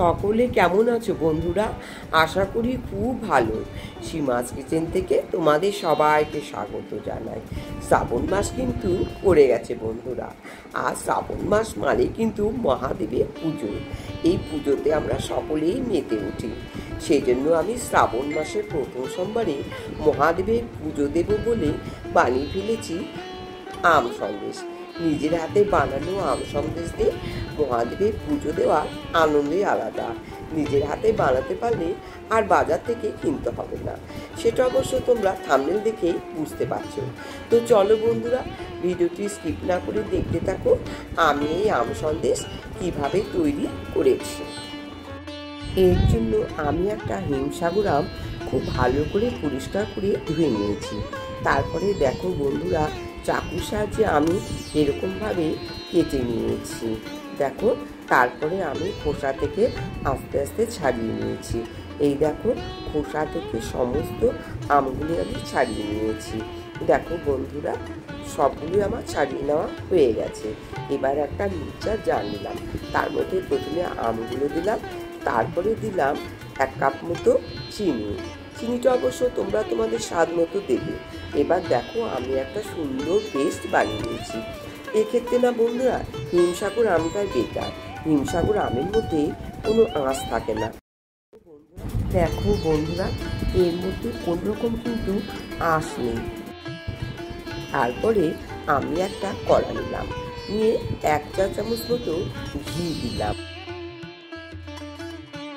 সকলে কেমন আছো বন্ধুরা? আশা করি খুব ভালো। সীমাস কিচেন থেকে তোমাদের সবাইকে স্বাগত জানাই। শ্রাবণ মাস কিন্তু পড়ে গেছে বন্ধুরা। আর শ্রাবণ মাস মানে কিন্তু মহাদেবের পুজো। এই পুজোতে আমরা সকলেই মেতে উঠি। সেই জন্য আমি শ্রাবণ মাসের প্রথম সোমবারে মহাদেবের পুজো দেব বলে বানিয়ে ফেলেছি আম সন্দেশ। নিজের হাতে বানানো আম সন্দেশ দিয়ে মহাদেবের পুজো দেওয়ার আনন্দই আলাদা। নিজের হাতে বানাতে পারলে আর বাজার থেকে কিনতে হবে না। সেটা অবশ্য তোমরা থাম্বনেল দেখেই বুঝতে পারছো। তো চলো বন্ধুরা, ভিডিওটি স্কিপ না করে দেখতে থাকো আমি এই আম সন্দেশ কীভাবে তৈরি করেছি। এর জন্য আমি একটা হিমসাগর আম খুব ভালো করে পরিষ্কার করে ধুয়ে নিয়েছি। তারপরে দেখো বন্ধুরা, চাকুর সাহায্যে আমি এরকমভাবে কেটে নিয়েছি। দেখো, তারপরে আমি খোসা থেকে আস্তে আস্তে ছাড়িয়ে নিয়েছি। এই দেখো, খোসা থেকে সমস্ত আমগুলি আমি ছাড়িয়ে নিয়েছি। দেখো বন্ধুরা, সবগুলি আমার ছাড়িয়ে নেওয়া হয়ে গেছে। এবার একটা মিক্সচার জার নিলাম। তার মধ্যে প্রথমে আমগুলো দিলাম, তারপরে দিলাম 1 কাপ মতো চিনি। চিনিটা অবশ্য তোমরা তোমাদের স্বাদ মতো দেবে। এবার দেখো, আমি একটা সুন্দর পেস্ট বানিয়ে নিয়েছি। এক্ষেত্রে না বন্ধুরা, হিমসাগর আমটাই বেটার। হিমসাগর আমের মধ্যে কোনো আঁশ থাকে না। দেখো বন্ধুরা, এর মধ্যে কোনোরকম কিন্তু আঁশ নেই। তারপরে আমি একটা কড়া নিলাম, নিয়ে 1 চা চামচ মতো ঘি দিলাম।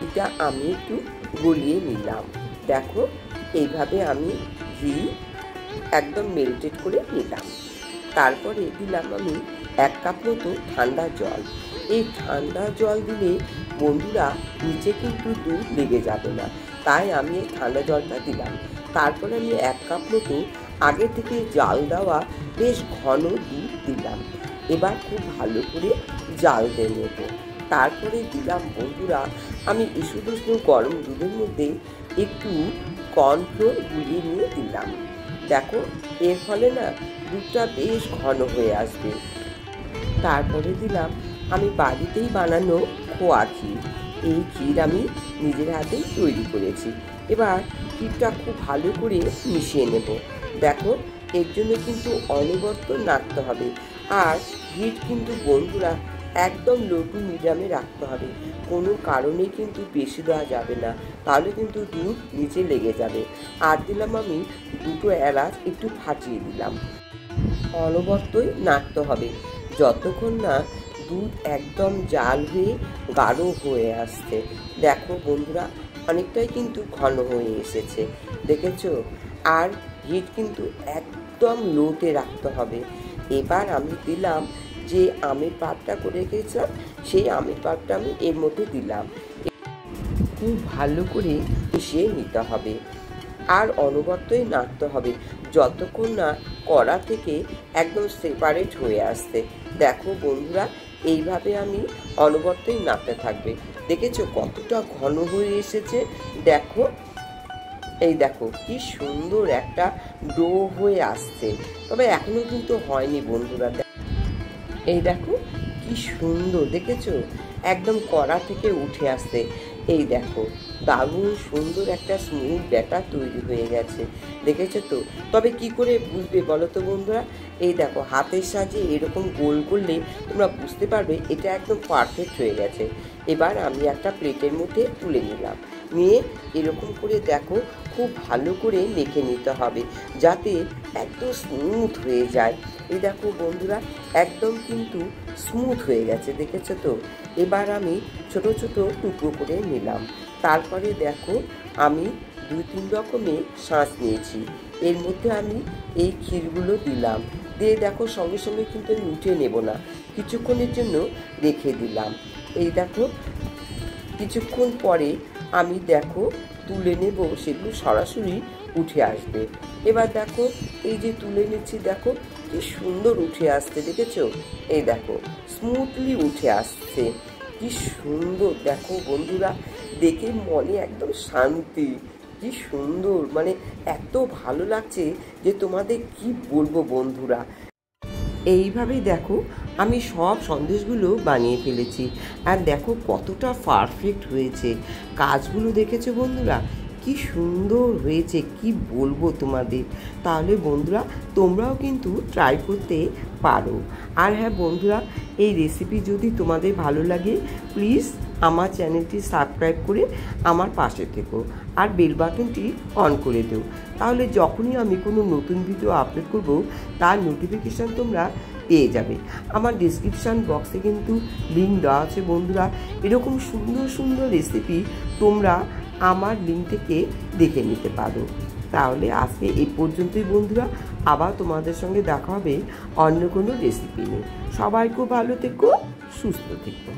এটা আমি একটু গলিয়ে নিলাম। দেখো, এইভাবে আমি ঘি একদম মেল্টেড করে নিলাম। তারপরে দিলাম আমি 1 কাপ মতো ঠান্ডা জল। এই ঠান্ডা জল দিলে বন্ধুরা নিচে কিন্তু দুধ লেগে যাবে না, তাই আমি এই ঠান্ডা জলটা দিলাম। তারপরে আমি 1 কাপ মতো আগে থেকে জাল দেওয়া বেশ ঘন দুধ দিলাম। এবার খুব ভালো করে জাল দিয়ে নেব। তারপরে দিলাম বন্ধুরা, আমি ঈষৎ উষ্ণ গরম দুধের মধ্যে একটু কর্নফ্লোর গুলিয়ে নিয়ে দিলাম। দেখো, এর ফলে না দুধটা বেশ ঘন হয়ে আসবে। তারপরে দিলাম আমি বাড়িতেই বানানো খোয়া ক্ষীর। এই ক্ষীর আমি নিজের হাতেই তৈরি করেছি। এবার ক্ষীরটা খুব ভালো করে মিশিয়ে নেব। দেখো, এর জন্য কিন্তু অনবরত নাড়তে হবে। আর হিট কিন্তু বন্ধুরা একদম লো টু মিডিয়ামে রাখতে হবে। কোনো কারণে কিন্তু বেশি দেওয়া যাবে না, তাহলে কিন্তু দুধ নিচে লেগে যাবে। আর দিলাম আমি 2টো এলাচ একটু ফাটিয়ে দিলাম। অনবরতই নাড়তে হবে যতক্ষণ না দুধ একদম জাল হয়ে গাঢ় হয়ে আসছে। দেখো বন্ধুরা, অনেকটাই কিন্তু ঘন হয়ে এসেছে, দেখেছো? আর হিট কিন্তু একদম লোতে রাখতে হবে। এবার আমি দিলাম যে আমের পাকটা করে রেখেছিলাম, সেই আমের পাকটা আমি এর মধ্যে দিলাম। খুব ভালো করে মিশিয়ে নিতে হবে আর অনবরতই নাড়তে হবে যতক্ষণ না কড়া থেকে একদম সেপারেট হয়ে আসছে। দেখো বন্ধুরা, এইভাবে আমি অনবরতই নাড়তে থাকবে। দেখেছো কতটা ঘন হয়ে এসেছে? দেখো, এই দেখো কি সুন্দর একটা ডো হয়ে আসছে। তবে এখনো কিন্তু হয়নি বন্ধুরা। এই দেখো কি সুন্দর, দেখেছো একদম কড়া থেকে উঠে আসছে। এই দেখো, দারুণ সুন্দর একটা স্মুথ ব্যাটার তৈরি হয়ে গেছে, দেখেছো তো? তবে কি করে বুঝবে বলো তো বন্ধুরা? এই দেখো, হাতের সাহায্যে এরকম গোল করলে তোমরা বুঝতে পারবে এটা একদম পারফেক্ট হয়ে গেছে। এবার আমি একটা প্লেটের মধ্যে তুলে নিলাম, নিয়ে এরকম করে দেখো খুব ভালো করে মেখে নিতে হবে যাতে একদম স্মুথ হয়ে যায়। এই দেখো বন্ধুরা, একদম কিন্তু স্মুথ হয়ে গেছে, দেখেছো তো? এবার আমি ছোট ছোট টুকরো করে নিলাম। তারপরে দেখো, আমি 2-3 রকমের শাঁস নিয়েছি। এর মধ্যে আমি এই ক্ষীরগুলো দিলাম, দিয়ে দেখো সঙ্গে সঙ্গে কিন্তু আমি উঠে নেব না, কিছুক্ষণের জন্য রেখে দিলাম। এই দেখো, কিছুক্ষণ পরে আমি দেখো তুলে নেব, সেগুলো সরাসরি উঠে আসবে। এবার দেখো, এই যে তুলে নিচ্ছি, দেখো কি সুন্দর উঠে আসছে, দেখেছো? এই দেখো স্মুথলি উঠে আসছে, কি সুন্দর। দেখো বন্ধুরা, দেখে মনে একদম শান্তি, কি সুন্দর, মানে এত ভালো লাগছে যে তোমাদের কি বলবো বন্ধুরা। এইভাবেই দেখো আমি সব সন্দেশগুলো বানিয়ে ফেলেছি। আর দেখো কতটা পারফেক্ট হয়েছে। কাজগুলো দেখেছো বন্ধুরা, কি সুন্দর হয়েছে, কি বলবো তোমাদের। তাহলে বন্ধুরা তোমরাও কিন্তু ট্রাই করতে পারো। আর হ্যাঁ বন্ধুরা, এই রেসিপি যদি তোমাদের ভালো লাগে প্লিজ আমার চ্যানেলটি সাবস্ক্রাইব করে আমার পাশে থেকো আর বেল বাটনটি অন করে দিও। তাহলে যখনই আমি কোনো নতুন ভিডিও আপলোড করব তার নোটিফিকেশান তোমরা পেয়ে যাবে। আমার ডিসক্রিপশান বক্সে কিন্তু লিঙ্ক দেওয়া আছে বন্ধুরা। এরকম সুন্দর সুন্দর রেসিপি তোমরা আমার লিঙ্ক থেকে দেখে নিতে পারো। তাহলে আজকে এই পর্যন্তই বন্ধুরা, আবার তোমাদের সঙ্গে দেখা হবে অন্য কোনো রেসিপি নিয়ে। সবাই খুব ভালো থেকো, সুস্থ থেকো।